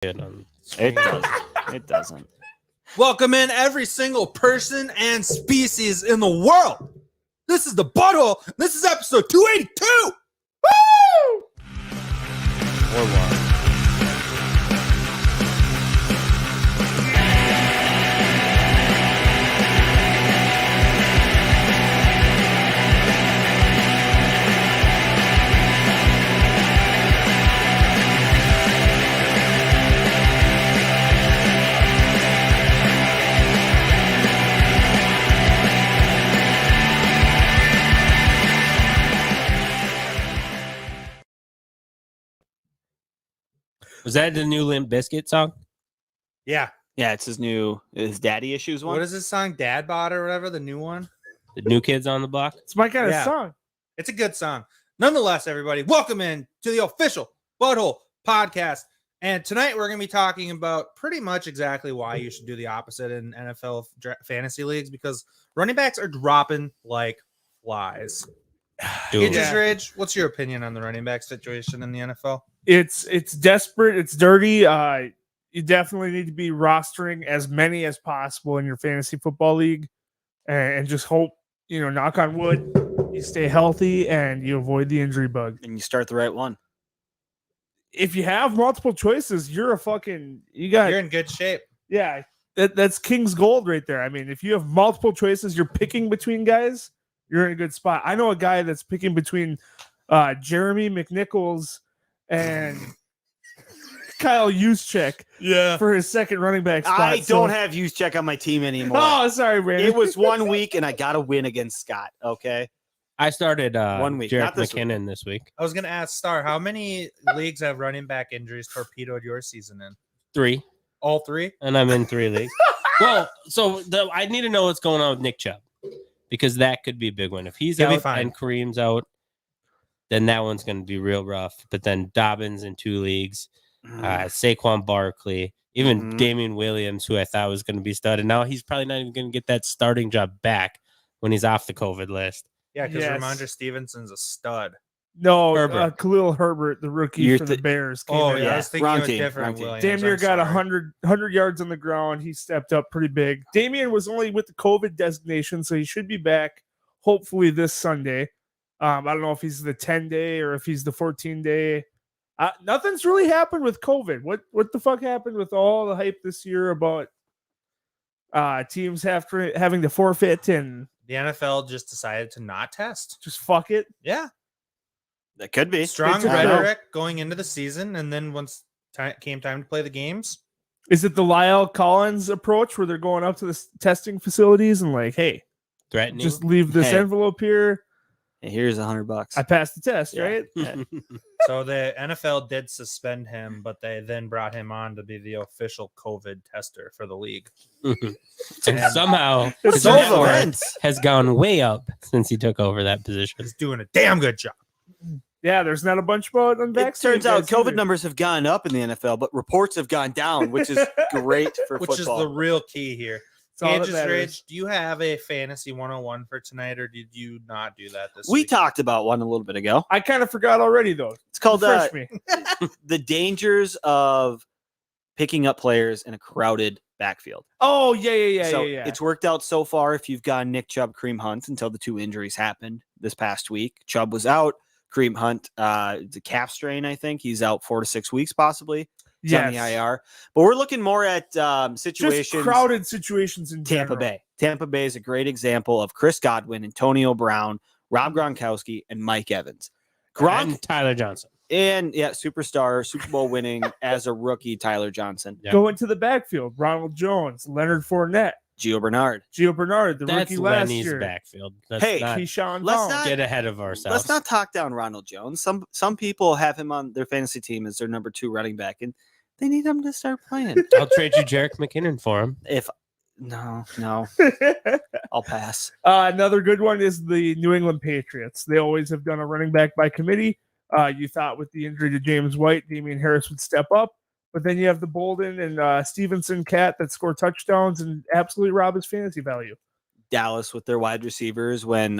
It doesn't. It doesn't. Welcome in every single person and species in the world. This is the Butthole. This is episode 282. Woo! Or what? Was that the new Limp Bizkit song? Yeah. Yeah, it's his daddy issues one. What is this song? Dad Bod or whatever, the new one? The New Kids on the Block? It's my kind of Yeah. song. It's a good song. Nonetheless, everybody, welcome in to the official Butthole podcast. And tonight we're going to be talking about pretty much exactly why you should do the opposite in NFL fantasy leagues, because running backs are dropping like flies. Dude. Aegis Rage, what's your opinion on the running back situation in the NFL? It's desperate. It's dirty. You definitely need to be rostering as many as possible in your fantasy football league, and just hope, knock on wood, you stay healthy and you avoid the injury bug. And you start the right one. If you have multiple choices, you're You're in good shape. Yeah, that's king's gold right there. I mean, if you have multiple choices, you're picking between guys, you're in a good spot. I know a guy that's picking between Jeremy McNichols and Kyle Juszczyk for his second running back spot. I don't have Juszczyk on my team anymore. Oh, sorry, Brandon. It was 1 week, and I got to win against Scott. Okay. I started 1 week, Jarek not this McKinnon this week. I was going to ask Star, how many leagues have running back injuries torpedoed your season in? 3, All 3? and I'm in 3 leagues. Well, so I need to know what's going on with Nick Chubb, because that could be a big one. If he's He'll be out fine. and Kareem's out, then that one's going to be real rough. But then Dobbins in 2 leagues, Saquon Barkley, even Damian Williams, who I thought was going to be stud, and now he's probably not even going to get that starting job back when he's off the COVID list. Yeah, because Yes. Ramondre Stevenson's a stud. No, Herbert. Khalil Herbert, the rookie You're for the Bears. Came Oh, in. yeah. I was thinking Wrong of a team, different wrong team. Williams. Damn near I'm got sorry. 100 yards on the ground. He stepped up pretty big. Damian was only with the COVID designation, so he should be back hopefully this Sunday. I don't know if he's the 10-day or if he's the 14-day. Nothing's really happened with COVID. What the fuck happened with all the hype this year about teams having to forfeit and The NFL just decided to not test. just fuck it? Yeah. That could be. Strong They took it out. rhetoric going into the season, and then once came time to play the games, Is it the Lyle Collins approach where they're going up to the testing facilities and like, hey, Threatening. just leave this Hey. envelope here? Hey, here's $100. I passed the test, Yeah. right? so the NFL did suspend him, but they then brought him on to be the official COVID tester for the league. and And- somehow It's his so net worth events. has gone way up since he took over that position. He's doing a damn good job. Yeah, there's not a bunch about It unvaccinated. turns out guys COVID either. numbers have gone up in the NFL, but reports have gone down, which is great for Which football. is the real key here. It's all that Aegis matters. Rage, do you have a fantasy 101 for tonight, or did you not do that this We week? talked about one a little bit ago. I kind of forgot already, though. It's called Refresh me. the dangers of picking up players in a crowded backfield. Oh, yeah. It's worked out so far if you've gone Nick Chubb, Kareem Hunt until the 2 injuries happened this past week. Chubb was out. Kareem Hunt, it's a calf strain, I think. He's out 4 to 6 weeks, possibly. He's on the IR. But we're looking more at situations. Just crowded situations in Tampa general. Bay. Tampa Bay is a great example of Chris Godwin, Antonio Brown, Rob Gronkowski, and Mike Evans. Gronk And Tyler Johnson. and superstar, Super Bowl winning as a rookie, Tyler Johnson, Yeah. Go into the backfield. Ronald Jones, Leonard Fournette, Gio Bernard. Gio Bernard, the That's rookie last Lenny's year. backfield. Let's Hey, not Keyshawn let's Vaughn. not- get ahead of ourselves. Let's not talk down Ronald Jones. Some people have him on their fantasy team as their number 2 running back, and they need him to start playing. I'll trade you Jarek McKinnon for him. No, I'll pass. Another good one is the New England Patriots. They always have done a running back by committee. You thought with the injury to James White, Damian Harris would step up. But then you have the Bolden and Stevenson cat that score touchdowns and absolutely rob his fantasy value. Dallas with their wide receivers when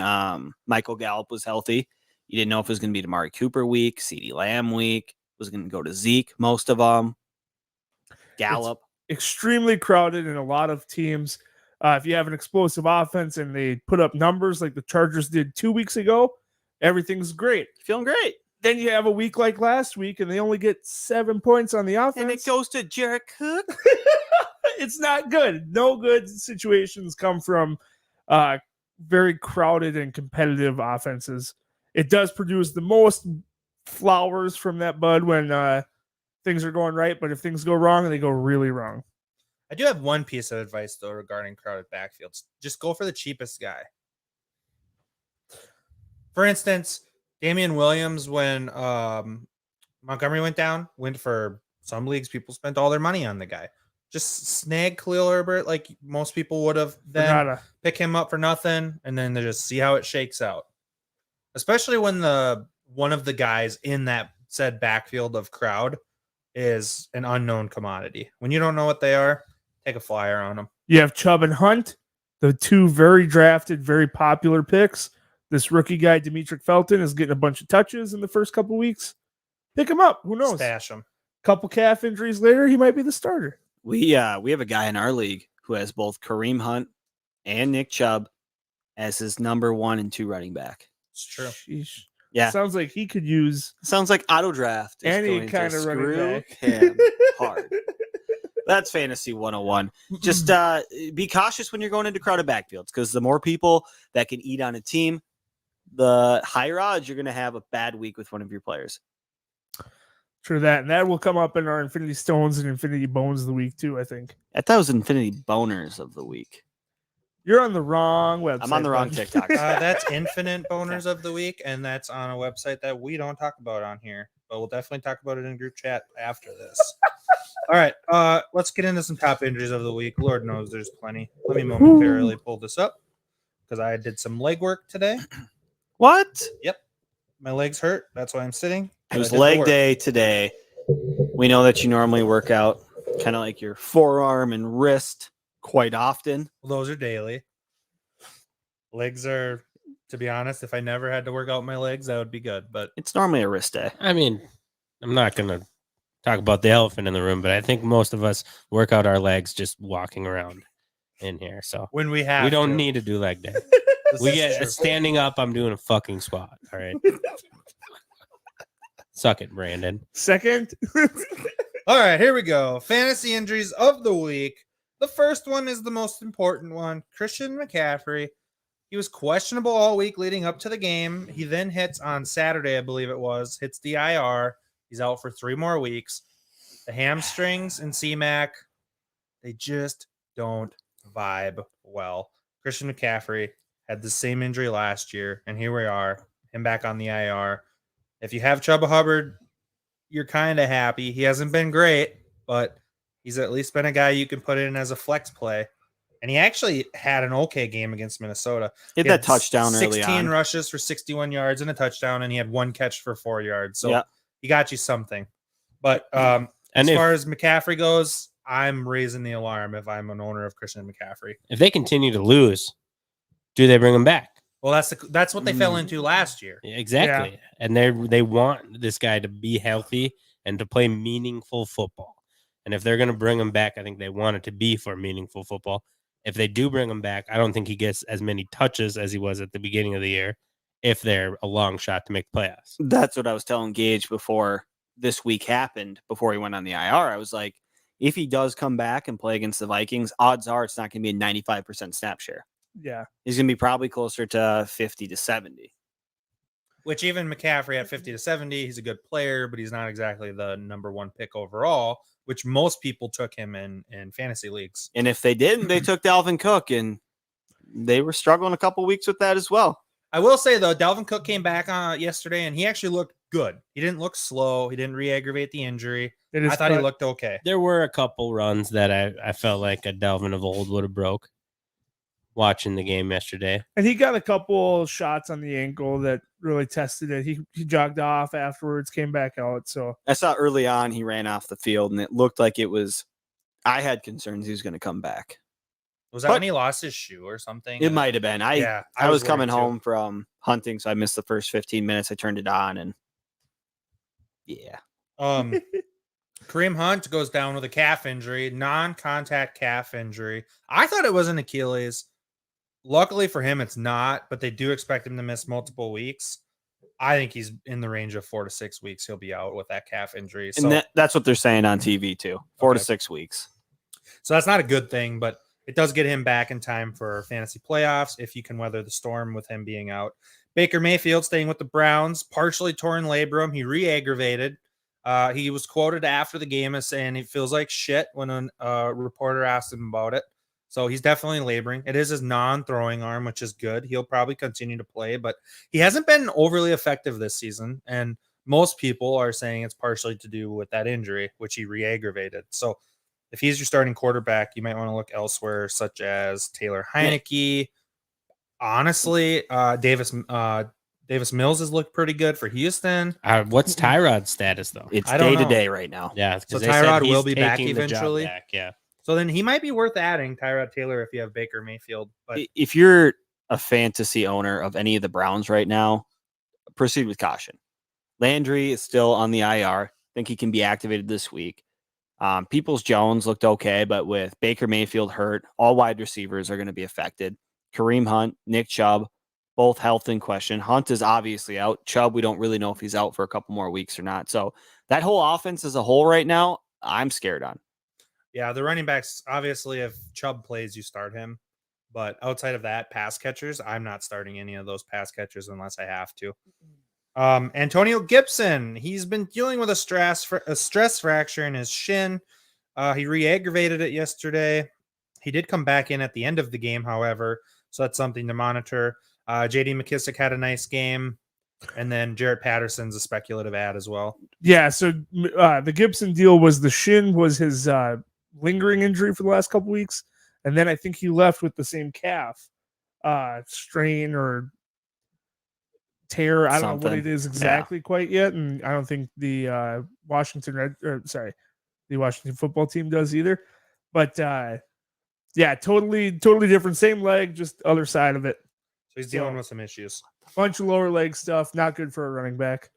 Michael Gallup was healthy. You didn't know if it was going to be Amari Cooper week, CeeDee Lamb week, was going to go to Zeke, most of them. Gallup. Extremely crowded in a lot of teams. If you have an explosive offense and they put up numbers like the Chargers did 2 weeks ago, everything's great. Feeling great. Then you have a week like last week and they only get 7 points on the offense. And it goes to Jared Cook. It's not good. No good situations come from very crowded and competitive offenses. It does produce the most flowers from that bud when things are going right, but if things go wrong, they go really wrong. I do have one piece of advice though regarding crowded backfields. Just go for the cheapest guy. For instance, Damian Williams, when Montgomery went down, went for some leagues, people spent all their money on the guy. Just snag Khalil Herbert like most people would have, then pick him up for nothing, and then they just see how it shakes out. Especially when one of the guys in that said backfield of crowd is an unknown commodity. When you don't know what they are, take a flyer on them. You have Chubb and Hunt, the two very drafted, very popular picks. This rookie guy, Demetric Felton, is getting a bunch of touches in the first couple weeks. Pick him up. Who knows? Stash him. Couple calf injuries later, he might be the starter. We have a guy in our league who has both Kareem Hunt and Nick Chubb as his number 1 and 2 running back. It's true. Sheesh. Yeah. Sounds like he could use Sounds like auto draft. any kind of running back. Him hard. That's fantasy 101. Just be cautious when you're going into crowded backfields, because the more people that can eat on a team, the higher odds you're going to have a bad week with one of your players. True that. And that will come up in our Infinity Stones and Infinity Bones of the week too, I think. I thought it was Infinity Boners of the week. You're on the wrong website. I'm on the wrong TikTok. That's Infinite Boners of the Week, and that's on a website that we don't talk about on here, but we'll definitely talk about it in group chat after this. All right, let's get into some top injuries of the week. Lord knows there's plenty. Let me momentarily pull this up because I did some leg work today. What? Yep. My legs hurt. That's why I'm sitting. It was leg day today. We know that you normally work out kind of like your forearm and wrist quite often. Well, those are daily. Legs are, to be honest, if I never had to work out my legs, that would be good. But it's normally a wrist day. I mean, I'm not going to talk about the elephant in the room, but I think most of us work out our legs just walking around in here. So when we have, we don't need to do leg day. We get standing up. I'm doing a fucking squat. All right. Suck it, Brandon. Second. All right, here we go. Fantasy injuries of the week. The first one is the most important one. Christian McCaffrey. He was questionable all week leading up to the game. He then hits on Saturday, I believe it was, hits the IR. He's out for 3 more weeks. The hamstrings and C-Mac, they just don't vibe well. Christian McCaffrey had the same injury last year, and here we are, him back on the IR. If you have Chuba Hubbard, you're kind of happy. He hasn't been great, but he's at least been a guy you can put in as a flex play. And he actually had an okay game against Minnesota. He had that touchdown early on. 16 rushes for 61 yards and a touchdown, and he had 1 catch for 4 yards. So he got you something. But as far as McCaffrey goes, I'm raising the alarm if I'm an owner of Christian McCaffrey. If they continue to lose, do they bring him back? Well, that's what they fell into last year. Exactly. Yeah. And they want this guy to be healthy and to play meaningful football. And if they're going to bring him back, I think they want it to be for meaningful football. If they do bring him back, I don't think he gets as many touches as he was at the beginning of the year if they're a long shot to make playoffs. That's what I was telling Gage before this week happened, before he went on the IR. I was like, if he does come back and play against the Vikings, odds are it's not going to be a 95% snap share. Yeah. He's going to be probably closer to 50 to 70. Which even McCaffrey at 50 to 70, he's a good player, but he's not exactly the number 1 pick overall, which most people took him in fantasy leagues. And if they didn't, they took Dalvin Cook, and they were struggling a couple weeks with that as well. I will say, though, Dalvin Cook came back yesterday, and he actually looked good. He didn't look slow. He didn't re-aggravate the injury. I thought he looked okay. There were a couple runs that I felt like a Dalvin of old would have broke watching the game yesterday. And he got a couple shots on the ankle that really tested it. He jogged off afterwards, came back out. So I saw early on he ran off the field, and it looked like it was – I had concerns he was going to come back. Was that when he lost his shoe or something? It might have been. I was coming home from hunting, so I missed the first 15 minutes. I turned it on, and yeah. Kareem Hunt goes down with a calf injury, non-contact calf injury. I thought it was an Achilles. Luckily for him, it's not, but they do expect him to miss multiple weeks. I think he's in the range of 4 to 6 weeks. He'll be out with that calf injury. So And that's what they're saying on TV too. 4 to Okay. 6 weeks. So that's not a good thing, but it does get him back in time for fantasy playoffs if you can weather the storm with him being out. Baker Mayfield staying with the Browns, partially torn labrum. He re-aggravated. He was quoted after the game as saying he feels like shit when a reporter asked him about it. So he's definitely laboring. It is his non-throwing arm, which is good. He'll probably continue to play, but he hasn't been overly effective this season. And most people are saying it's partially to do with that injury, which he re-aggravated. So if he's your starting quarterback, you might want to look elsewhere, such as Taylor Heineke. Honestly, Davis Mills has looked pretty good for Houston. What's Tyrod's status though? It's I don't day to know. day right now. Yeah, So because they said Tyrod he's will be back taking the job eventually? back, yeah. So then he might be worth adding, Tyrod Taylor, if you have Baker Mayfield. But If you're a fantasy owner of any of the Browns right now, proceed with caution. Landry is still on the IR. I think he can be activated this week. Peoples-Jones looked okay, but with Baker Mayfield hurt, all wide receivers are going to be affected. Kareem Hunt, Nick Chubb, both health in question. Hunt is obviously out. Chubb, we don't really know if he's out for a couple more weeks or not. So that whole offense as a whole right now, I'm scared on. yeah, the running backs, obviously, if Chubb plays, you start him. But outside of that, pass catchers, I'm not starting any of those pass catchers unless I have to. Antonio Gibson, he's been dealing with a stress fracture in his shin. He re-aggravated it yesterday. He did come back in at the end of the game, however, so that's something to monitor. J.D. McKissick had a nice game, and then Jarrett Patterson's a speculative ad as well. Yeah, so the Gibson deal was the shin was his lingering injury for the last couple weeks, and then I think he left with the same calf strain or tear. I don't know what Something. it is exactly quite yet, and I don't think the Washington football team does either. But yeah, totally different. Same leg, just other side of it. So he's dealing with some issues. Bunch of lower leg stuff. Not good for a running back.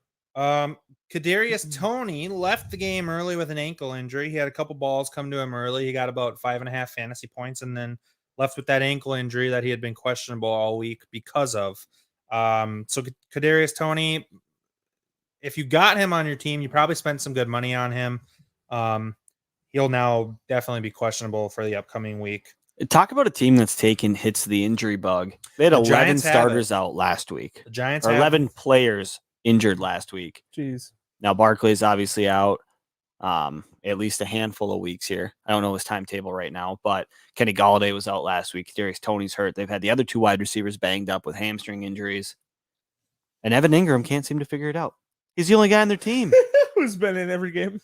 Kadarius Toney left the game early with an ankle injury. He had a couple balls come to him early. He got about 5.5 fantasy points and then left with that ankle injury that he had been questionable all week because of. So Kadarius Toney, if you got him on your team, you probably spent some good money on him. He'll now definitely be questionable for the upcoming week. Talk about a team that's taken hits to the injury bug. They had The 11 Giants have starters out last week, The Giants or have 11 players injured last week. Jeez. Now Barkley's obviously out at least a handful of weeks here. I don't know his timetable right now, but Kenny Galladay was out last week. Darius Toney's hurt. They've had the other two wide receivers banged up with hamstring injuries. And Evan Ingram can't seem to figure it out. He's the only guy on their team. Who's been in every game?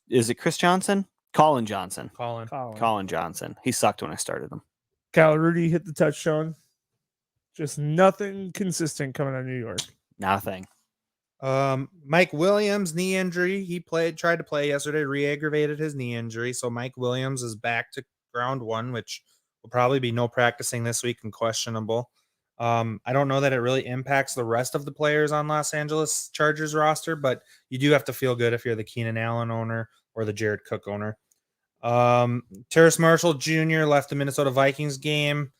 Is it Chris Johnson? Colin Johnson. Colin. Johnson. He sucked when I started him. Kyle Rudy hit the touchdown. Just nothing consistent coming out of New York. Nothing. Mike Williams, knee injury. He tried to play yesterday, re-aggravated his knee injury. So Mike Williams is back to ground one, which will probably be no practicing this week and questionable. I don't know that it really impacts the rest of the players on Los Angeles Chargers roster, but you do have to feel good if you're the Keenan Allen owner or the Jared Cook owner. Terrace Marshall Jr. left the Minnesota Vikings game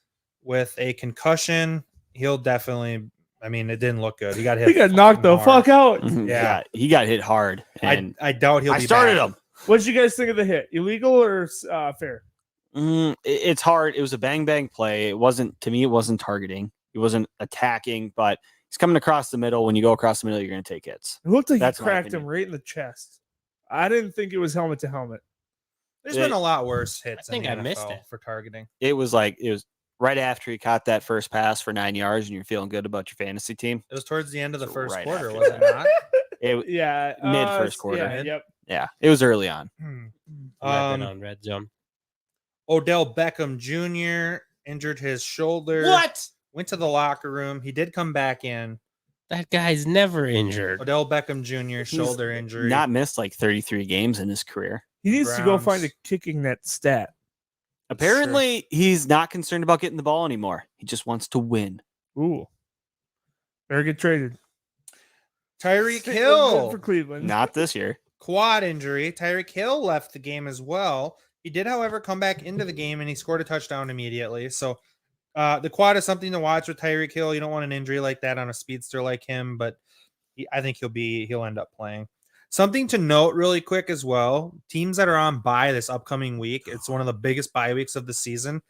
with a concussion. He'll definitely, it didn't look good. He got hit. He got knocked the fuck out. Yeah. He got hit hard. And I doubt he'll I be started back. him. What did you guys think of the hit? Illegal or fair? It's hard. It was a bang play. It wasn't targeting. He wasn't attacking, but he's coming across the middle. When you go across the middle, you're going to take hits. It looked like That's he my cracked him opinion. right in the chest. I didn't think it was helmet to helmet. There's been a lot worse hits. I think in the I missed NFL it. for targeting. It was right after he caught that first pass for 9 yards, and you're feeling good about your fantasy team. It was towards the end of the So first right quarter, after was it not? It, Yeah. Mid first quarter. Yeah, yep. yeah, it was early on. I've been on red zone. Odell Beckham Jr. injured his shoulder. What? Went to the locker room. He did come back in. That guy's never injured. Odell Beckham Jr. shoulder injury. Not missed like 33 games in his career. He needs to go Browns. find a kicking net stat. Apparently, he's not concerned about getting the ball anymore. He just wants to win. Ooh. Better get traded. Tyreek Good Hill. for Cleveland. Not this year. quad injury. Tyreek Hill left the game as well. He did, however, come back into the game and he scored a touchdown immediately. So the quad is something to watch with Tyreek Hill. You don't want an injury like that on a speedster like him, but I think he'll end up playing. Something to note really quick as well. Teams that are on bye this upcoming week. It's one of the biggest bye weeks of the season.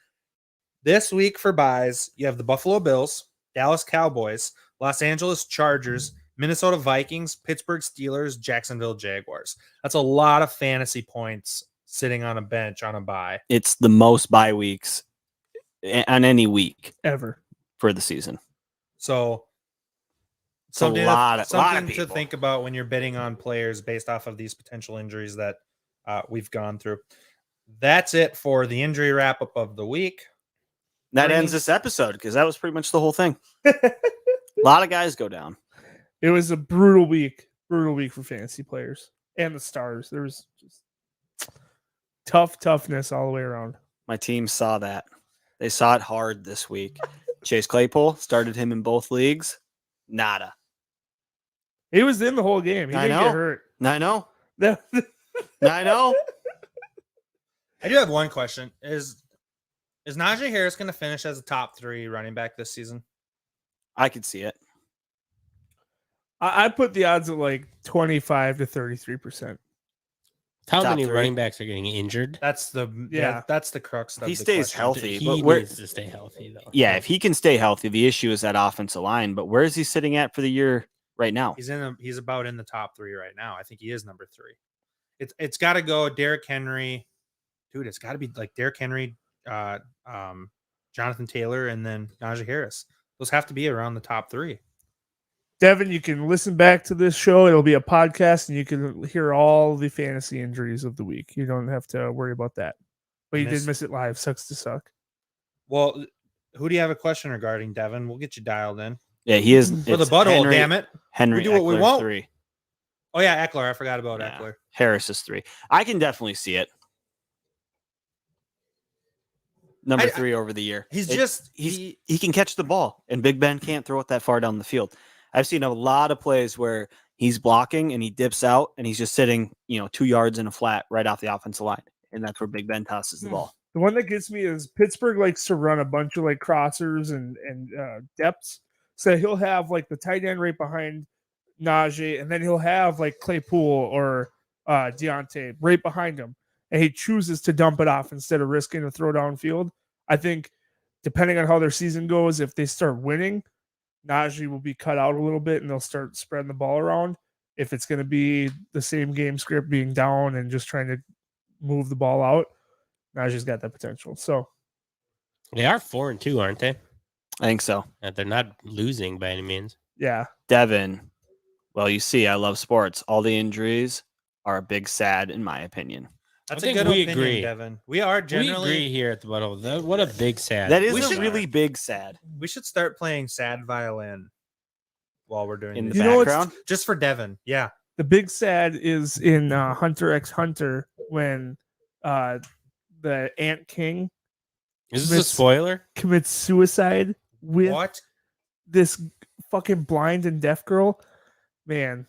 This week for buys, you have the Buffalo Bills, Dallas Cowboys, Los Angeles Chargers, Minnesota Vikings, Pittsburgh Steelers, Jacksonville Jaguars. That's a lot of fantasy points sitting on a bench on a bye. It's the most bye weeks on any week Ever for the season. So It's a lot of to people. think about when you're bidding on players based off of these potential injuries that we've gone through. That's it for the injury wrap up of the week. That ends this episode because that was pretty much the whole thing. A lot of guys go down. it was a brutal week for fantasy players and the stars. There was just toughness all the way around. My team saw that. They saw it hard this week. Chase Claypool started him in both leagues. Nada. He was in the whole game. He I didn't know. get hurt. I know. That- I know. I do have one question. Is Najee Harris going to finish as a top 3 running back this season? I could see it. I put the odds at like 25 to 33%. How Top many 3. running backs are getting injured? That's the that's the crux of He the stays question. healthy. He But where, needs to stay healthy, though. yeah, if he can stay healthy, the issue is that offensive line. But where is he sitting at for the year right now? He's about in the top 3 right now. I think he is number 3. It's got to go Derrick Henry. Dude, it's got to be like Derrick Henry, Jonathan Taylor, and then Najee Harris. Those have to be around the top 3. Devin, you can listen back to this show. It'll be a podcast, and you can hear all the fantasy injuries of the week. You don't have to worry about that. But you did miss it live. Sucks to suck. Well, who do you have a question regarding, Devin? We'll get you dialed in. Yeah, he is. For the it's butthole, damn it. Henry We do what we Eckler, want. 3. Oh, yeah, Eckler. I forgot about Yeah. Eckler. Harris is 3. I can definitely see it. Number 3 over the year. He can catch the ball, and Big Ben can't throw it that far down the field. I've seen a lot of plays where he's blocking and he dips out and he's just sitting, 2 yards in a flat right off the offensive line, and that's where Big Ben tosses the ball. The one that gets me is Pittsburgh likes to run a bunch of like crossers and depths. So he'll have like the tight end right behind Najee, and then he'll have like Claypool or Deontay right behind him. And he chooses to dump it off instead of risking a throw downfield. I think depending on how their season goes, if they start winning, Najee will be cut out a little bit and they'll start spreading the ball around. If it's going to be the same game script, being down and just trying to move the ball out, Najee's got that potential. So They are 4-2, aren't they? I think so. They're not losing by any means. yeah, Devin, well, you see, I love sports. All the injuries are a big sad, in my opinion. That's I a think good we opinion, agree. Devin. We are We generally. agree here at the butthole. What a big sad. That is We a should- really big sad. We should start playing sad violin while we're doing In the this. You know what's- background. Just for Devin. Yeah. the big sad is in Hunter x Hunter when the Ant King Is this a spoiler? commits suicide with What? this fucking blind and deaf girl. Man,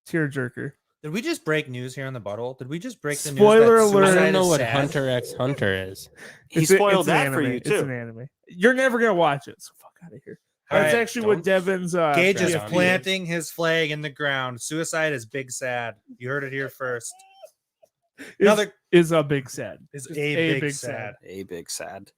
tearjerker. Did we just break news here on the butthole? Did we just break the Spoiler news? that alert. I suicide don't know is what sad? Hunter x Hunter is. He It's a- spoiled it's an that for anime. you, It's too. an anime. You're never gonna watch it, so fuck out of here. All That's right, actually what Devin's Gage is Right on. planting his flag in the ground. Suicide is big sad. You heard it here first. Another is a big sad. is Just a big sad. A big sad.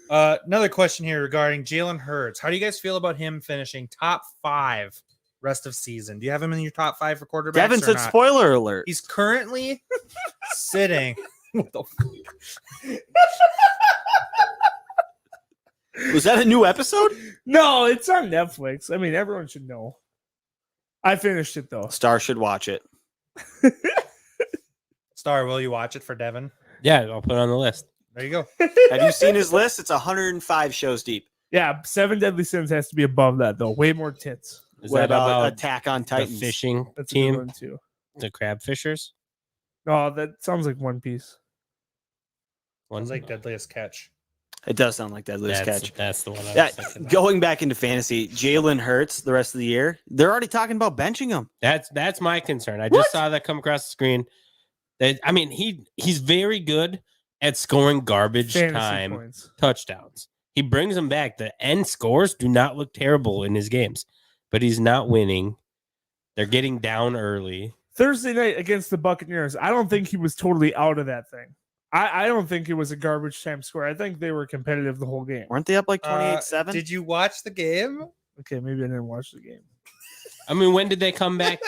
Another question here regarding Jalen Hurts. How do you guys feel about him finishing top 5 rest of season? Do you have him in your top 5 for quarterbacks? Devin or said not? spoiler alert. He's currently sitting. What the fuck? Was that a new episode? No, it's on Netflix. I mean, everyone should know. I finished it though. Star should watch it. Star, will you watch it for Devin? Yeah, I'll put it on the list. There you go. Have you seen his list? It's 105 shows deep. Yeah, 7 Deadly Sins has to be above that though. Way more tits. Is What that about about Attack on the Titans? fishing That's a good team, one too. the crab fishers? Oh, that sounds like One Piece. One Sounds like Deadliest Catch. It does sound like that loose catch. That's the one. I Yeah, was thinking about. going back into fantasy, Jalen Hurts the rest of the year. They're already talking about benching him. That's my concern. I What? just saw that come across the screen. He's very good at scoring garbage Fantasy time points. touchdowns. He brings them back. The end scores do not look terrible in his games, but he's not winning. They're getting down early. Thursday night against the Buccaneers, I don't think he was totally out of that thing. I don't think it was a garbage time score. I think they were competitive the whole game. Weren't they up like 28-7? Did you watch the game? Okay, maybe I didn't watch the game. I mean, when did they come back?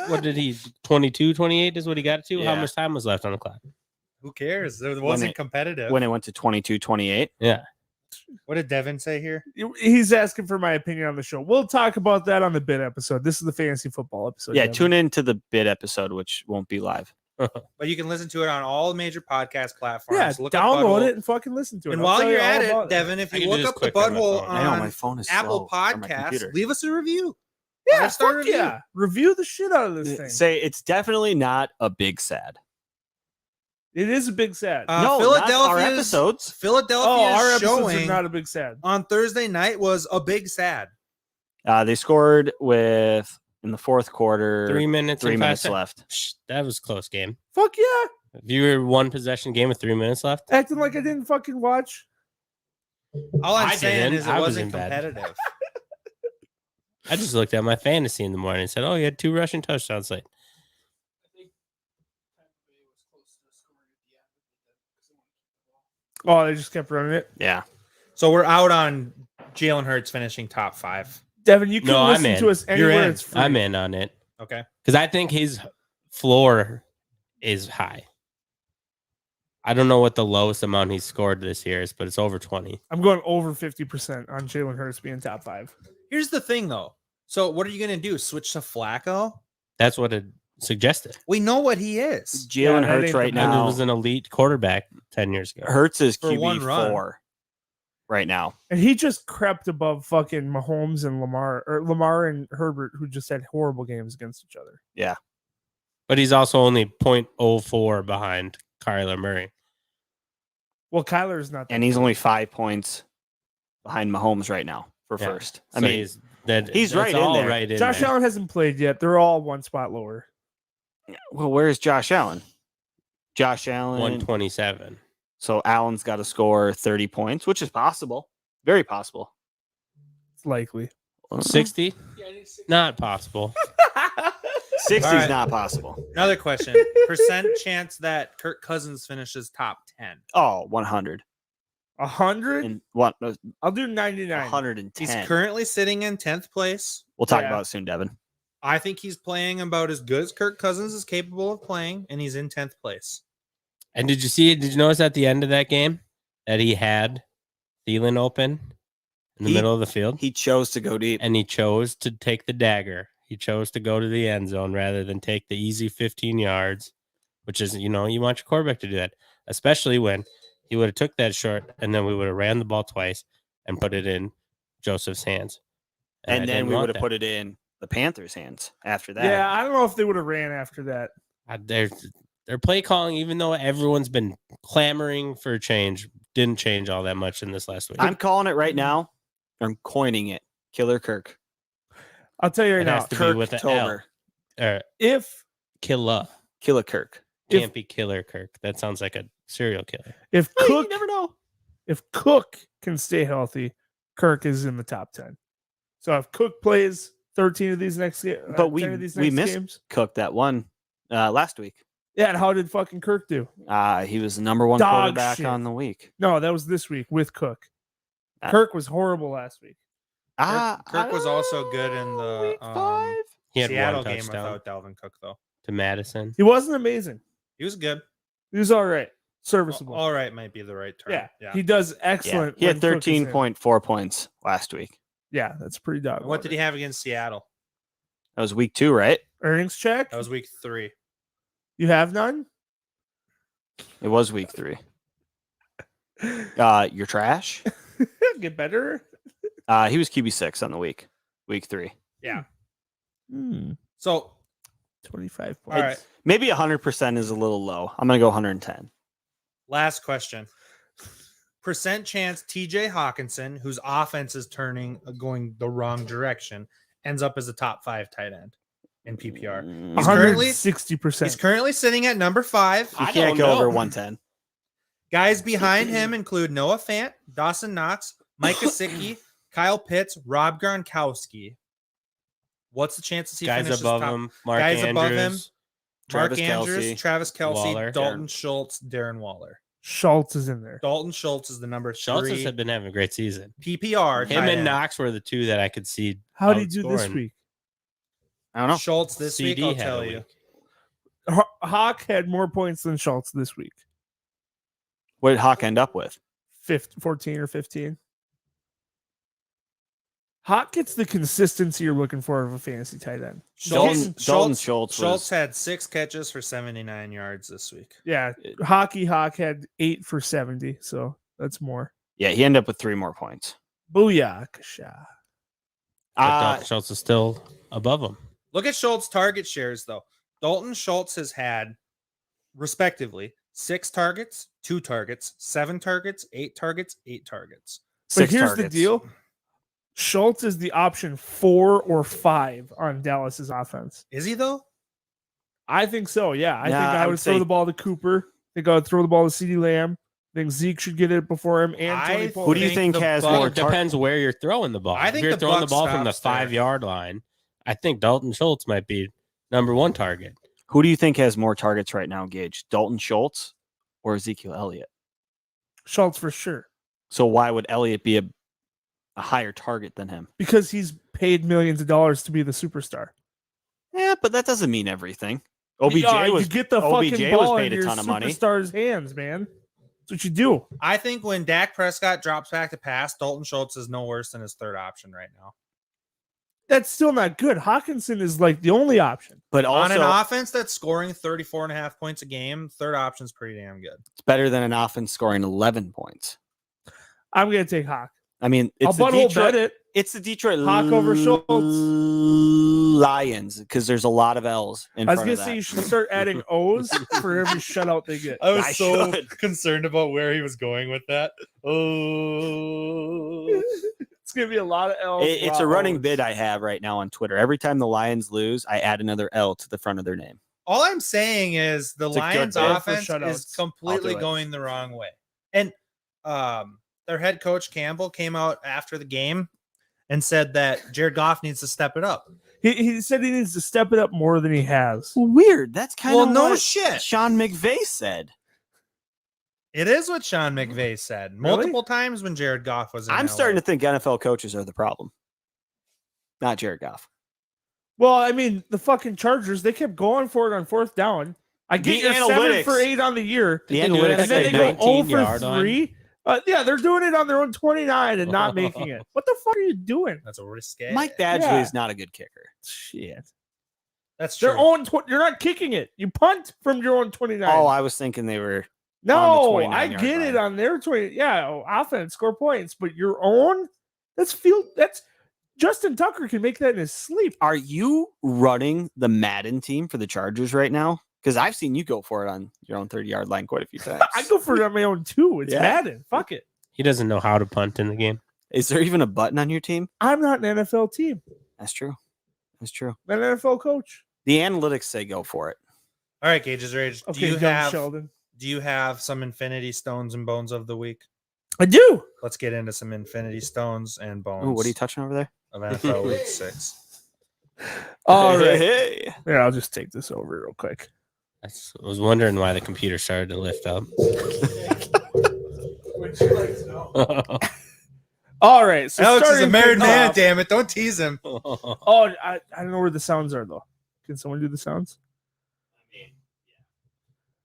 What did he 22, 28 is what he got to? How Yeah. much time was left on the clock? Who cares? It wasn't competitive. When it went to 22-28. Yeah. What did Devin say here? He's asking for my opinion on the show. We'll talk about that on the bid episode. This is the fantasy football episode. Yeah, Devin. tune in to the bid episode, which won't be live. But you can listen to it on all major podcast platforms. Yeah, Look up download Butthole. it and fucking listen to it. And I'll while tell you're you all at it, about Devin, if I you can look just up the click on my Butthole phone. I know my on phone is Apple slow on my Podcasts, computer. leave us a review. Yeah, Five-star fuck review. yeah. Review the shit out of this thing. Say it's definitely not a big sad. It is a big sad. No, not our episodes. Philadelphia's our episodes are showing not a big sad. on Thursday night was a big sad. They scored with in the fourth quarter. 3 minutes. 3 and 5 minutes seconds. left. Psh, that was a close game. Fuck yeah. If you were one possession game with 3 minutes left, Acting like I didn't fucking watch. All I'm I saying didn't. is it I was wasn't in bed. competitive. I just looked at my fantasy in the morning and said, "Oh, you had 2 rushing touchdowns late." Oh, they just kept running it. Yeah. So we're out on Jalen Hurts finishing top 5. Devin, you can No, I'm listen in. to us You're anywhere in. it's free. I'm in on it Okay. because I think his floor is high. I don't know what the lowest amount he's scored this year is, but it's over 20. I'm going over 50% on Jalen Hurts being top 5. Here's the thing, though. So what are you going to do? Switch to Flacco? That's what it suggested. We know what he is. Jalen that Hurts ain't right the- And it now. was an elite quarterback 10 years ago. Hurts is For one run. QB4 right now. And he just crept above fucking Mahomes and Lamar and Herbert, who just had horrible games against each other. But he's also only 0.04 behind Kyler Murray. Well, Kyler's not. And he's only 5 points behind Mahomes right now for Yeah. first. I So mean, he's he's that's right in all there. right in Josh there. Allen hasn't played yet. They're all one spot lower. well, where's Josh Allen? Josh Allen. 127. So Allen's got to score 30 points, which is possible. Very possible. It's likely. 60? Not possible. 60 All is right. not possible. Another question. Percent chance that Kirk Cousins finishes top 10. Oh, 100. 100? And what? I'll do 99. 110. He's currently sitting in 10th place. We'll talk Yeah. about it soon, Devin. I think he's playing about as good as Kirk Cousins is capable of playing, and he's in 10th place. And did you notice at the end of that game that he had Thielen open in the He- middle of the field? He chose to go deep. And he chose to take the dagger. He chose to go to the end zone rather than take the easy 15 yards, which is, you want your quarterback to do that, especially when he would have took that short and then we would have ran the ball twice and put it in Joseph's hands. And I then didn't we want would have that. put it in the Panthers' hands after that. Yeah, I don't know if they would have ran after that. Their play calling, even though everyone's been clamoring for a change, didn't change all that much in this last week. I'm calling it right now. I'm coining it. Killer Kirk. I'll tell you right It now. has to be with an L. Tober. If Killer. Killer Kirk. Can't be Killer Kirk. That sounds like a serial killer. if You Cook never know. if Cook can stay healthy, Kirk is in the top 10. So if Cook plays 13 of these next games, But we these we next missed games, Cook that one last week. yeah. And how did fucking Kirk do? He was the number one Dog quarterback shit. on the week. No, that was this week with Cook. Uh, Kirk was horrible last week. Kirk was also good in the week 5. He had Seattle one game touchdown without Dalvin Cook, though. to Madison. He wasn't amazing. He was good. He was all right, serviceable. All right might be the right term. yeah. He does Yeah, excellent. he had when Cook is in. 13.4 points last week. Yeah, that's pretty dog. And what did he have against Seattle? That was week 2, right? Earnings check. That was week 3. You have none. It was week 3. You're trash. Get better. He was QB6 on the week 3. Yeah. Hmm. So 25 points. all right. Maybe 100% is a little low. I'm gonna go 110. Last question. percent chance TJ Hawkinson, whose offense is going the wrong direction, ends up as a top 5 tight end in PPR. He's currently 160%. He's currently sitting at number 5. He can't go over 110. Guys behind him include Noah Fant, Dawson Knox, Mike Gesicki, Kyle Pitts, Rob Gronkowski. What's the chances he Guys finishes above top? him, Mark Guys Andrews, above him, Travis Mark Andrews, Kelce, Travis Kelce, Waller, Dalton Schultz, Darren Waller. Schultz is in there. Dalton Schultz is the number 3 Schultz has been having a great season. PPR. Him tight and end. Knox were the two that I could see. How did he do this outscoring. week? I don't know. Schultz this CD week, I'll had tell a you. week. Hawk had more points than Schultz this week. What did Hawk end up with? 14 or 15. Hawk gets the consistency you're looking for of a fantasy tight end. Dalton Schultz Schultz had 6 catches for 79 yards this week. Yeah, Hawk had 8 for 70, so that's more. Yeah, he ended up with 3 more points. Booyah. But Dalton Schultz is still above him. Look at Schultz' target shares, though. Dalton Schultz has had, respectively, 6 targets, 2 targets, 7 targets, 8 targets, 8 targets. But 6 here's targets. the deal. Schultz is the option 4 or 5 on Dallas's offense. Is he, though? I think so, yeah. I think Nah, I I would would throw say- the ball to Cooper. I think I would throw the ball to CeeDee Lamb. I think Zeke should get it before him. And Tony Pollard. Who do you think the has Bucs- more It depends where you're throwing the ball. I think if you're the throwing the Bucs ball from the stops there. 5-yard line, I think Dalton Schultz might be number 1 target. Who do you think has more targets right now, Gage? Dalton Schultz or Ezekiel Elliott? Schultz for sure. So why would Elliott be a higher target than him? Because he's paid millions of dollars to be the superstar. Yeah, but that doesn't mean everything. OBJ Yeah, was you get the OBJ fucking was ball paid in a your ton of money. superstar's hands, man. That's what you do. I think when Dak Prescott drops back to pass, Dalton Schultz is no worse than his 3rd option right now. That's still not good. Hawkinson is like the only option. But On an also, offense that's scoring 34.5 points a game, 3rd option's pretty damn good. it's better than an offense scoring 11 points. I'm gonna take Hawk. I mean, I'll it's the butthole Detroit. bet it. It's the Detroit Hawk over Schultz. Lions because there's a lot of L's in I was front gonna of that. say you should start adding O's for every shutout they get. I was so concerned about where he was going with that. Oh, It's gonna be a lot of L's. It's lot a of running O's. bid I have right now on Twitter. Every time the Lions lose, I add another L to the front of their name. all I'm saying is the It's a good Lions bid for offense is shutouts. completely I'll do it. going the wrong way. And their head coach Campbell came out after the game and said that Jared Goff needs to step it up. He said he needs to step it up more than he has. Weird. That's kind Well, of no what shit. Sean McVay said. It is what Sean McVay said multiple times when Jared Goff was in I'm LA. starting to think NFL coaches are the problem, not Jared Goff. Well, I mean, the fucking Chargers, they kept going for it on 4th down. I get The your 7 analytics. for 8 on the year. The Did they do it analytics And then they say go 19 0 for yard line? 3. Yeah, they're doing it on their own 29 and not making it. What the fuck are you doing? That's a risque. Mike Badgley Yeah. is not a good kicker. Shit. That's true. Their own you're not kicking it. You punt from your own 29. Oh, I was thinking they were. on the no, 29 I yard get it line. on their 20. Yeah, offense, score points, but your own, that's Justin Tucker can make that in his sleep. Are you running the Madden team for the Chargers right now? Because I've seen you go for it on your own 30-yard line quite a few times. I go for it on my own too. It's Yeah. Madden. Fuck it. He doesn't know how to punt in the game. Is there even a button on your team? I'm not an NFL team. That's true. That's true. I'm an NFL coach. The analytics say go for it. All right, Gage's Rage. Okay, dumb Sheldon. Do you have some Infinity Stones and Bones of the week? I do. Let's get into some Infinity Stones and Bones Oh, what are you touching over there? of NFL Week 6. All right. Hey. Here, I'll just take this over real quick. I was wondering why the computer started to lift up. All right. So Alex is a starting married things man, off- damn it. Don't tease him. Oh, I don't know where the sounds are though. Can someone do the sounds?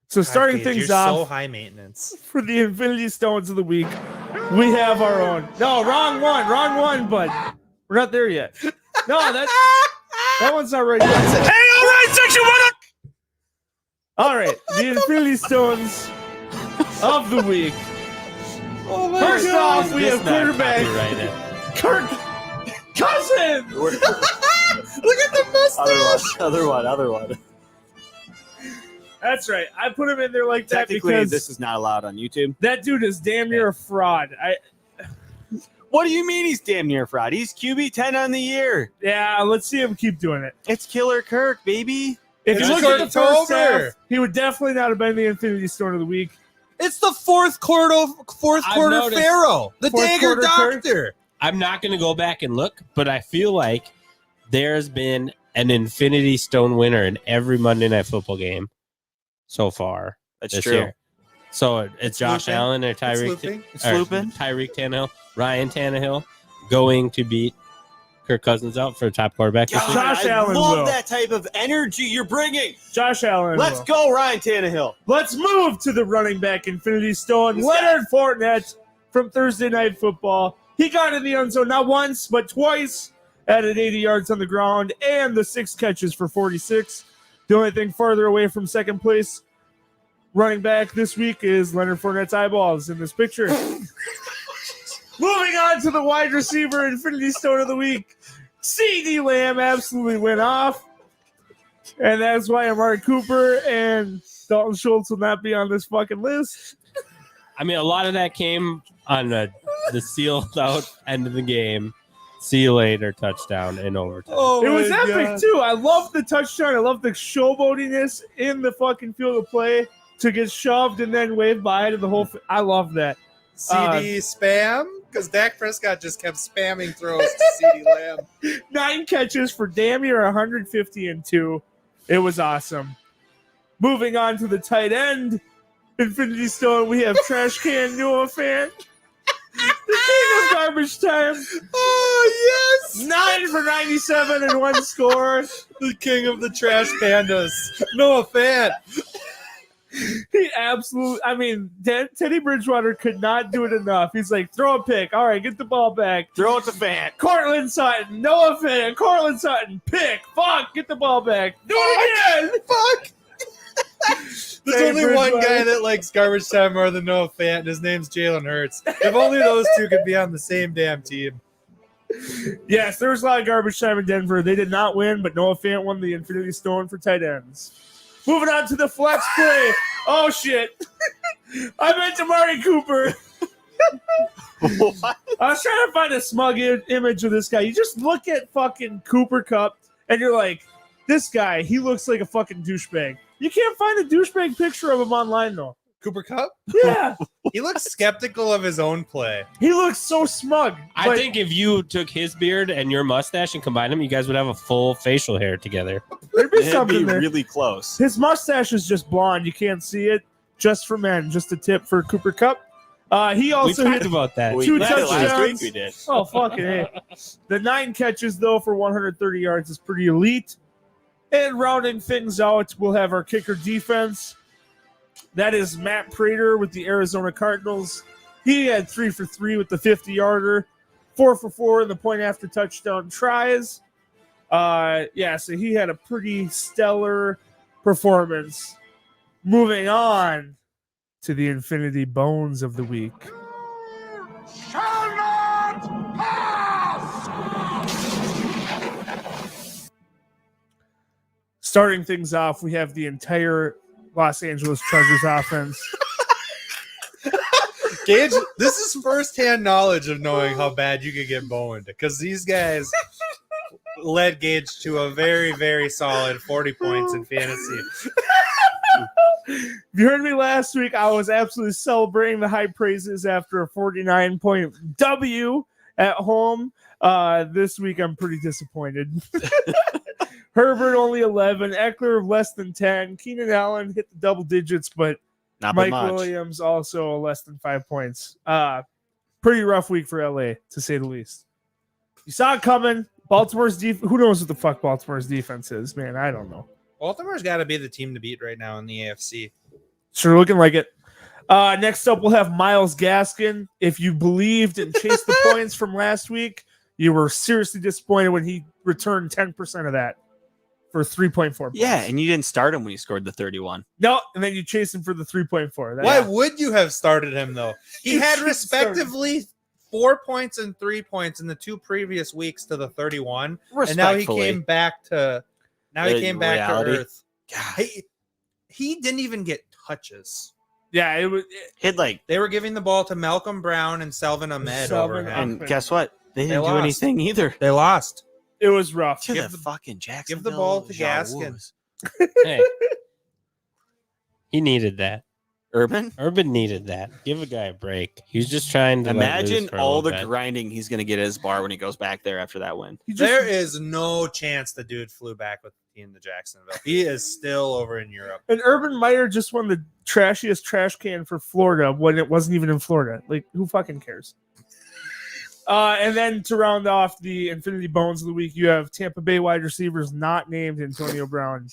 So starting God, Gage, things you're off so high maintenance. for the Infinity Stones of the week, we have our own. No, wrong one, bud. We're not there yet. No, that one's not right yet. Hey, all right, section 1. All right, the Infinity Stones of the week. Oh my First God. off, we have quarterback Copyrighted. Kirk Cousins. Look at the mustache. Other one. That's right. I put him in there like that Technically, because this is not allowed on YouTube. that dude is damn near a fraud. What do you mean he's damn near fraud? He's QB 10 on the year. Yeah, let's see him keep doing it. It's Killer Kirk, baby. If you It's look at the first October. half, he would definitely not have been the Infinity Stone of the week. It's the fourth quarter noticed. Pharaoh, the Fourth dagger quarter Kirk. doctor. I'm not going to go back and look, but I feel like there's been an Infinity Stone winner in every Monday Night Football game so far That's this true. year. So it's Josh looping. Allen or It's Tyreek looping. It's or looping. Tyreek Tannehill, Ryan Tannehill going to beat Kirk Cousins out for top quarterback this week. Josh I Allen love will. that type of energy you're bringing. Josh Allen. Let's will. go, Ryan Tannehill. Let's move to the running back Infinity Stone. This Leonard Fournette from Thursday Night Football. He got in the end zone not once, but twice. Added 80 yards on the ground and the 6 catches for 46. The only thing farther away from second place running back this week is Leonard Fournette's eyeballs in this picture. Moving on to the wide receiver Infinity Stone of the week. CD Lamb absolutely went off. And that's why Amari Cooper and Dalton Schultz will not be on this fucking list. I mean, a lot of that came on the sealed out end of the game. See you later touchdown in overtime. Oh, It was my epic, God. too. I love the touchdown. I love the showboatiness in the fucking field of play to get shoved and then wave by to the whole. I love that. CD spam? Because Dak Prescott just kept spamming throws to CD Lamb. 9 catches for damn near 150-2. It was awesome. Moving on to the tight end, Infinity Stone, we have Trash Can Noah Fant. The king of garbage time. Oh, yes! 9 for 97 and 1 score. The king of the trash pandas. Noah Fant. He absolutely, I mean, Teddy Bridgewater could not do it enough. He's like, throw a pick. All right, get the ball back. Throw it to Fant. Cortland Sutton, Noah Fant, Cortland Sutton, pick. Fuck, get the ball back. Do it again. Fuck! There's Teddy only one Bridgewater. guy that likes garbage time more than Noah Fant, and his name's Jalen Hurts. If only those two could be on the same damn team. Yes, there was a lot of garbage time in Denver. They did not win, but Noah Fant won the Infinity Stone for tight ends. Moving on to the flex play. Oh, shit. I meant Amari Cooper. What? I was trying to find a smug image of this guy. You just look at fucking Cooper Kupp, and you're like, this guy, he looks like a fucking douchebag. You can't find a douchebag picture of him online, though. Cooper Kupp? Yeah. He looks skeptical of his own play. He looks so smug. I Like, think if you took his beard and your mustache and combined them, you guys would have a full facial hair together. there'd be It'd something be there. really close. His mustache is just blonde. You can't see it. Just for men. Just a tip for Cooper Kupp. He We also talked hit about that. We two did it last touchdowns. week. We did. Oh, fucking A. The 9 catches, though, for 130 yards is pretty elite. And rounding things out, we'll have our kicker defense. That is Matt Prater with the Arizona Cardinals. He had 3 for 3 with the 50-yarder, 4 for 4 in the point after touchdown tries. So he had a pretty stellar performance. Moving on to the Infinity Bones of the week. Starting things off, we have the entire Los Angeles Chargers offense. Gage, this is firsthand knowledge of knowing how bad you could get boned, because these guys led Gage to a very, very solid 40 points in fantasy. If you heard me last week, I was absolutely celebrating the high praises after a 49-point W at home. This week, I'm pretty disappointed. Herbert only 11, Eckler less than 10, Keenan Allen hit the double digits, but Not by Mike much. Williams also less than 5 points. Pretty rough week for LA, to say the least. You saw it coming. Baltimore's defense. Who knows what the fuck Baltimore's defense is, man? I don't know. Baltimore's got to be the team to beat right now in the AFC. Sure, looking like it. Next up, we'll have Myles Gaskin. If you believed and chased the points from last week, you were seriously disappointed when he returned 10% of that for 3.4 points. Yeah, and you didn't start him when he scored the 31. No, and then you chased him for the 3.4. That- Why would you have started him, though? He You had should respectively 4 points and 3 points in the 2 previous weeks to the 31. And now he Respectfully. came back to Reality. earth. God. Hey, he didn't even get touches. Yeah, it was. Hit like, They were giving the ball to Malcolm Brown and Selvin Ahmed over Selvin him. Ahmed. and guess what? They didn't do lost. anything either. They lost. It was rough. To Give the the- fucking Jackson. give the ball to Gaskin. Hey, he needed that. Urban. Urban needed that. Give a guy a break. He's just trying to let loose Imagine for a all little the bit. grinding he's going to get at his bar when he goes back there after that win. He just- There is no chance the dude flew back with the team to Jacksonville. He is still over in Europe. And Urban Meyer just won the trashiest trash can for Florida when it wasn't even in Florida. Like, who fucking cares? And then to round off the Infinity Bones of the week, you have Tampa Bay wide receivers not named Antonio Brown.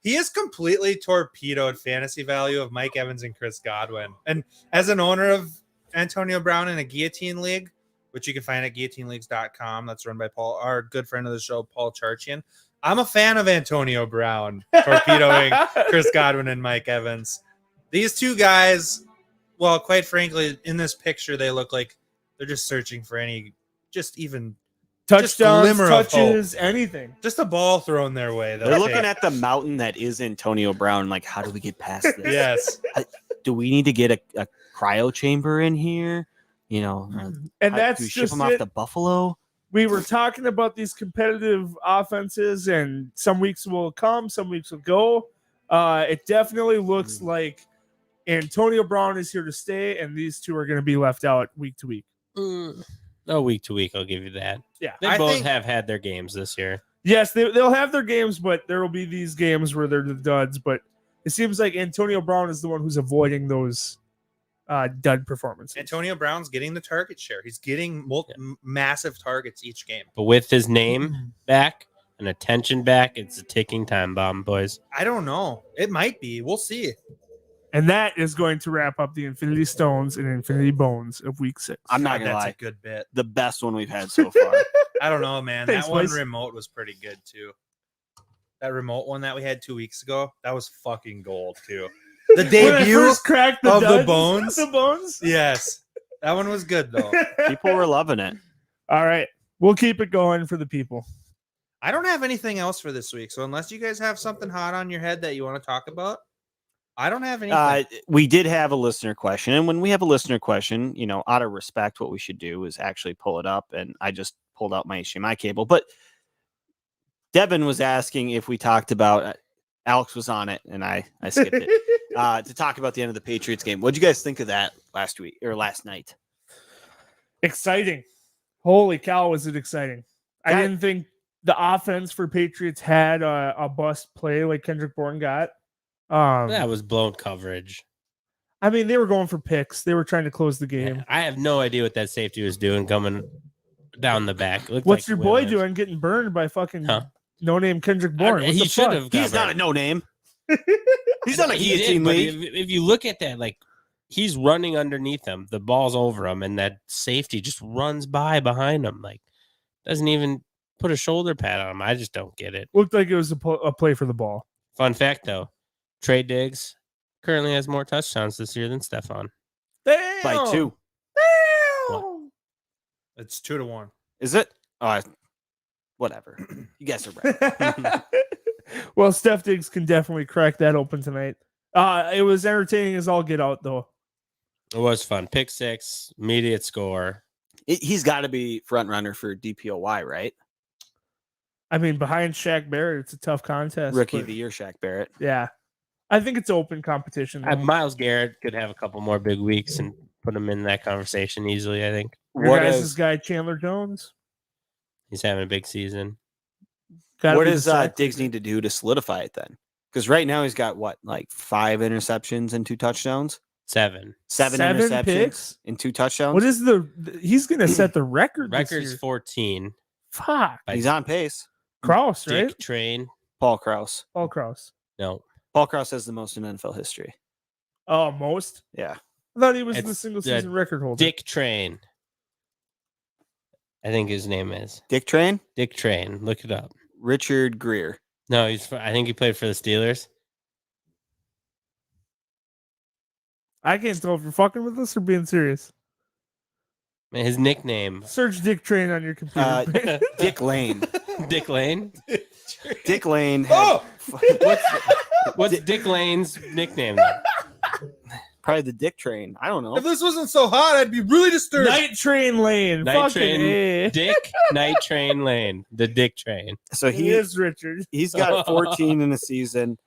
He has completely torpedoed fantasy value of Mike Evans and Chris Godwin. And as an owner of Antonio Brown in a guillotine league, which you can find at guillotineleagues.com, that's run by Paul, our good friend of the show, Paul Charchian. I'm a fan of Antonio Brown torpedoing Chris Godwin and Mike Evans. These two guys, well, quite frankly, in this picture, they look like they're just searching for any, just even, Touchdowns, glimmer of touches, anything. just a ball thrown their way. They're looking at the mountain that is Antonio Brown. Like, how do we get past this? Yes. Do we need to get a cryo chamber in here? You know, And do that's we ship just him off it. to Buffalo? We were talking about these competitive offenses, and some weeks will come, some weeks will go. It definitely looks like Antonio Brown is here to stay, and these two are going to be left out week to week. No, week to week, I'll give you that. Yeah. They I both think- have had their games this year. Yes, they'll have their games, but there will be these games where they're the duds. But it seems like Antonio Brown is the one who's avoiding those dud performances. Antonio Brown's getting the target share. He's getting massive targets each game. But with his name back and attention back, it's a ticking time bomb, boys. I don't know. It might be. We'll see. And that is going to wrap up the Infinity Stones and Infinity Bones of week 6. I'm not God, gonna that's lie. a good bit. The best one we've had so far. I don't know, man. Thanks, That one boys. remote was pretty good too. That remote one that we had 2 weeks ago, that was fucking gold too. The When I debut first cracked of the duds, bones. the bones. Yes. That one was good though. People were loving it. All right, we'll keep it going for the people. I don't have anything else for this week. So unless you guys have something hot on your head that you want to talk about, I don't have anything. We did have a listener question, and when we have a listener question, you know, out of respect, what we should do is actually pull it up. And I just pulled out my HDMI cable, but Devin was asking if we talked about. Alex was on it, and I skipped it to talk about the end of the Patriots game. What did you guys think of that last week or last night? Exciting. Holy cow, was it exciting. I That- didn't think the offense for Patriots had a bust play like Kendrick Bourne got. That was blown coverage. I mean, they were going for picks. They were trying to close the game. I have no idea what that safety was doing coming down the back. It looked What's like your boy Williams. doing getting burned by fucking Huh? no-name Kendrick Bourne? What He the should fuck? have. He's not a no name. He's not a He did, guillotine but league. if you look at that, like he's running underneath him, the ball's over him, and that safety just runs behind him. Like doesn't even put a shoulder pad on him. I just don't get it. Looked like it was a play for the ball. Fun fact though, Trey Diggs currently has more touchdowns this year than Stephon. Damn! By 2. Damn! It's 2-1. Is it? Whatever. You guys are right. Well, Steph Diggs can definitely crack that open tonight. It was entertaining as all get out, though. It was fun. Pick 6, immediate score. He's got to be front runner for DPOY, right? I mean, behind Shaq Barrett, it's a tough contest. Rookie but of the year, Shaq Barrett. Yeah. I think it's open competition. though. Miles Garrett could have a couple more big weeks and put him in that conversation easily. I think Your What guys' is guy, Chandler Jones. he's having a big season. Gotta what be the does sack Diggs leader. need to do to solidify it then? Because right now he's got what, like 5 interceptions and 2 touchdowns? 7. 7 Seven interceptions picks? and 2 touchdowns. What is he's going to set the record this Record's year. 14. Fuck. by He's on pace. Kraus, right? Dick Train. Paul Krause. Paul Kraus. No, Paul Krause has the most in NFL history. Oh, most? Yeah. I thought he was the It's single the season record holder. Dick Train. I think his name is Dick Train, Dick Train. Look it up. Richard Greer. No, I think he played for the Steelers. I can't tell if you're fucking with us or being serious. His nickname. Search Dick Train on your computer. Dick Lane. Dick Lane. Dick Lane. Oh! What's Dick Lane's nickname? Probably the Dick Train. I don't know. If this wasn't so hot, I'd be really disturbed. Night Train Lane. Night Fucking Train. A. Dick Night Train Lane. The Dick Train. So He is Richard. he's got 14 in a season.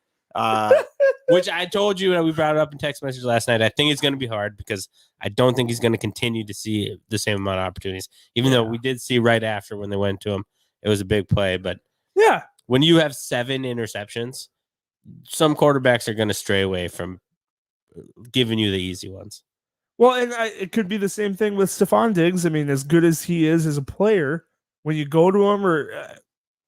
Which I told you, and we brought it up in text message last night. I think it's going to be hard because I don't think he's going to continue to see the same amount of opportunities. Even though we did see right after when they went to him, it was a big play. But Yeah. when you have 7 interceptions, some quarterbacks are going to stray away from giving you the easy ones. Well, and it could be the same thing with Stephon Diggs. I mean, as good as he is as a player, when you go to him or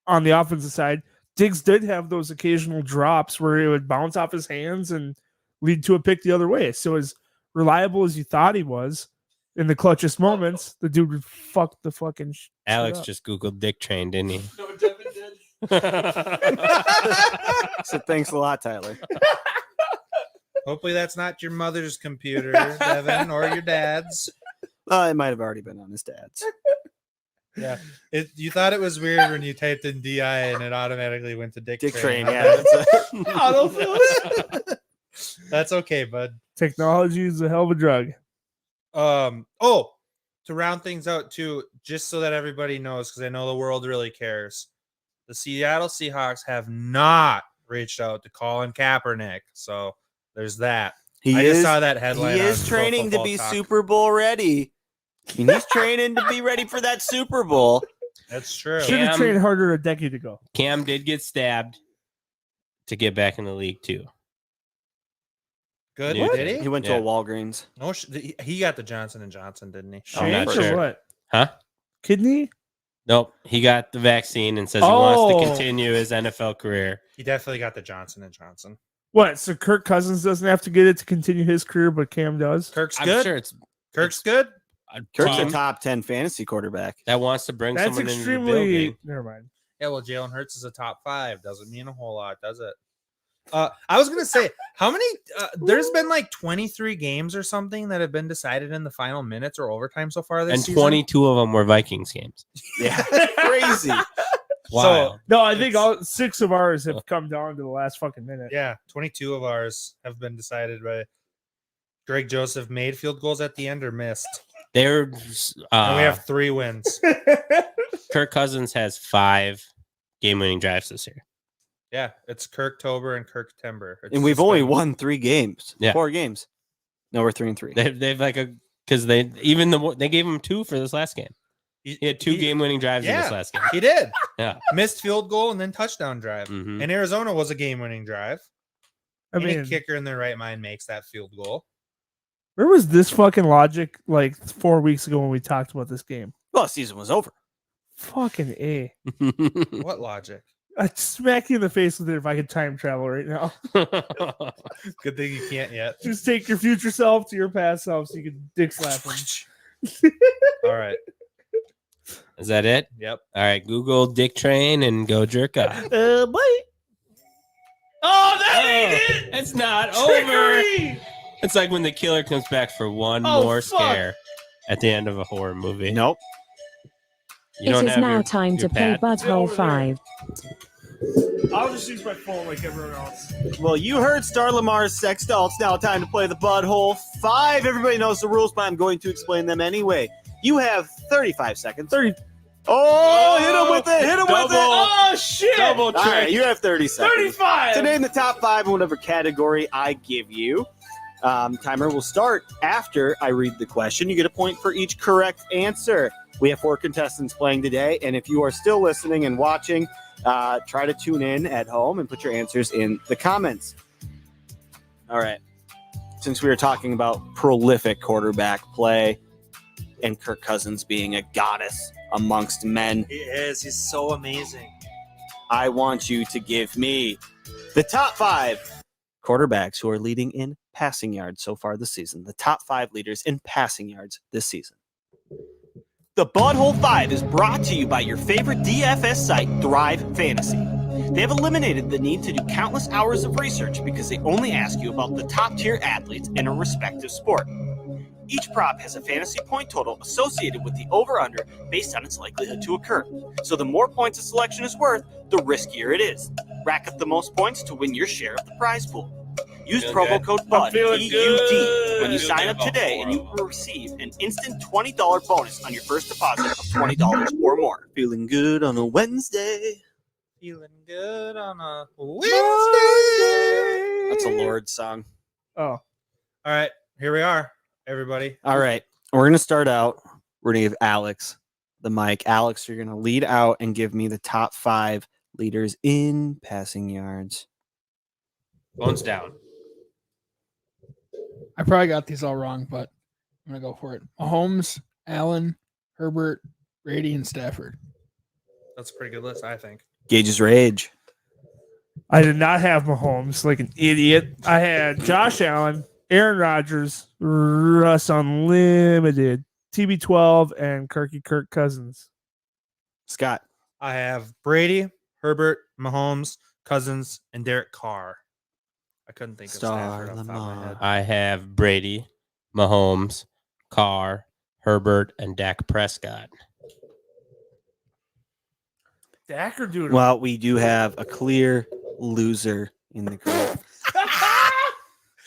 on the offensive side, Diggs did have those occasional drops where it would bounce off his hands and lead to a pick the other way. So as reliable as you thought he was in the clutchest moments, the dude would fuck the fucking Alex up. just Googled Dick Train, didn't he? No, Devin did. So thanks a lot, Tyler. Hopefully that's not your mother's computer, Devin, or your dad's. It might have already been on his dad's. Yeah. You thought it was weird when you typed in DI and it automatically went to Dick Train. Train. Yeah, That's okay, bud. Technology is a hell of a drug. To round things out too, just so that everybody knows, because I know the world really cares. The Seattle Seahawks have not reached out to Colin Kaepernick. So there's that. I just saw that headline. He on is Pro training to Football be Talk. Super Bowl ready. And he's training to be ready for that Super Bowl. That's true. Should have Cam- trained harder a decade ago. Cam did get stabbed to get back in the league too. Good. What? Did he? He went to a Walgreens. No, he got the Johnson & Johnson, didn't he? I'm not Shank sure. or what? Huh? Kidney? Nope. He got the vaccine and says he wants to Oh. continue his NFL career. He definitely got the Johnson & Johnson. What? So Kirk Cousins doesn't have to get it to continue his career, but Cam does? Kirk's I'm good. sure it's Kirk's good. a Kirk's a team top 10 fantasy quarterback. that wants to bring That's someone into the extremely. building. Never mind. Yeah, well, Jalen Hurts is a top 5. Doesn't mean a whole lot, does it? I was gonna say, how many? There's been like 23 games or something that have been decided in the final minutes or overtime so far this And season. 22 of them were Vikings games. Yeah, crazy. Wow. No, I think It's- all 6 of ours have come down to the last fucking minute. Yeah, 22 of ours have been decided by Greg Joseph. Made field goals at the end or missed. They're And we have 3 wins. Kirk Cousins has 5 game-winning drives this year. Yeah, it's Kirk Tober and Kirk Timber. It's And we've just only been- won 3 games. Yeah. 4 games. No, we're 3-3. They've like because they gave him 2 for this last game. He had 2 game-winning drives in this Yeah. last game. He did. Yeah. Missed field goal and then touchdown drive. Mhm. And Arizona was a game-winning drive. I Any mean, kicker in their right mind makes that field goal. where was this fucking logic like 4 weeks ago when we talked about this game? Well, the season was over. Fucking A. What logic? I'd smack you in the face with it if I could time travel right now. Good thing you can't yet. Just take your future self to your past self so you can dick slap him. All right. Is that it? Yep. All right. Google Dick Train and go jerk off. Boy. Oh, that ain't it! It's not over. Trickery! It's like when the killer comes back for one Oh, more fuck. scare at the end of a horror movie. Nope. You It don't is have now your- time your to play pad? Butthole Over 5. I'll just use my phone like everyone else. Well, you heard Star Lamar's Sextol. It's now time to play the Butthole 5. Everybody knows the rules, but I'm going to explain them anyway. You have 35 seconds. 30. Oh, hit him with it. Hit him with Double. it. Oh, shit! Double All trick. right, you have 30 seconds. 35! To name the top 5 in whatever category I give you. Timer will start after I read the question. You get a point for each correct answer. We have 4 contestants playing today, and if you are still listening and watching, try to tune in at home and put your answers in the comments. All right. Since we were talking about prolific quarterback play and Kirk Cousins being a goddess amongst men, He is. He's so amazing. I want you to give me the top 5 quarterbacks who are leading in passing yards so far this season. The top 5 leaders in passing yards this season. The Butthole 5 is brought to you by your favorite DFS site, Thrive Fantasy. They have eliminated the need to do countless hours of research because they only ask you about the top tier athletes in a respective sport. Each prop has a fantasy point total associated with the over-under based on its likelihood to occur. So the more points a selection is worth, the riskier it is. Rack up the most points to win your share of the prize pool. Use Feeling promo good. code BUD, feeling BUD, good. when you sign up today, and you will receive an instant $20 bonus on your first deposit of $20 or more. Feeling good on a Wednesday. Feeling good on a Wednesday. That's a Lord song. Oh, All right, here we are, everybody. All right, we're going to start out. We're going to give Alex the mic. Alex, you're going to lead out and give me the top 5 leaders in passing yards. Bones down. I probably got these all wrong, but I'm going to go for it. Mahomes, Allen, Herbert, Brady, and Stafford. That's a pretty good list, I think. Gage's Rage. I did not have Mahomes like an idiot. I had Josh Allen, Aaron Rodgers, Russ Unlimited, TB12, and Kirk Cousins. Scott. I have Brady, Herbert, Mahomes, Cousins, and Derek Carr. I couldn't think of Stafford off the top of my head. I have Brady, Mahomes, Carr, Herbert, and Dak Prescott. Dak or dude? Well, we do have a clear loser in the group.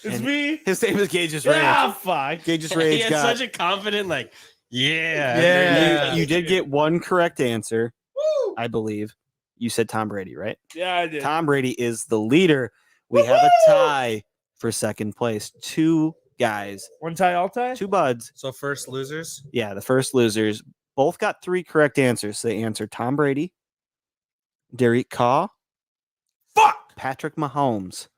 It's and me. His name is Gage's Rage. Yeah, fuck. Gage's He Rage had got. such a confident, like, yeah. Yeah. You did get one correct answer, I believe. You said Tom Brady, right? Yeah, I did. Tom Brady is the leader. We have a tie for second place. 2 guys, One tie, all tie. 2 buds. So first losers. Yeah, the first losers both got 3 correct answers. They answered Tom Brady, Derek Carr, Patrick Mahomes.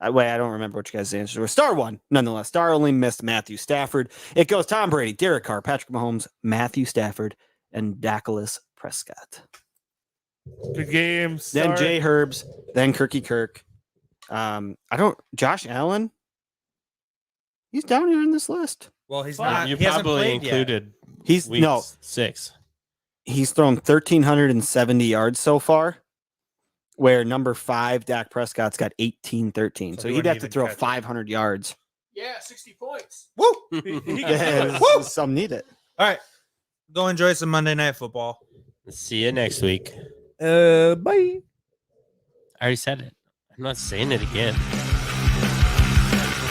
I don't remember what you guys' answers were. Star won, nonetheless. Star only missed Matthew Stafford. It goes Tom Brady, Derek Carr, Patrick Mahomes, Matthew Stafford, and Dak Prescott. Good game. Then Start. Jay Herbs, then Kirk. Josh Allen. He's down here in this list. Well, he's Fuck. not. You he hasn't probably played yet. included He's week no, 6. he's thrown 1,370 yards so far, where number 5, Dak Prescott's got 1,813. So So he he'd wouldn't have to even throw catch it. 500 yards. Yeah, 60 points. Woo! Yeah, Woo! some need it. All right, go enjoy some Monday Night Football. See you next week. Bye. I already said it. I'm not saying it again.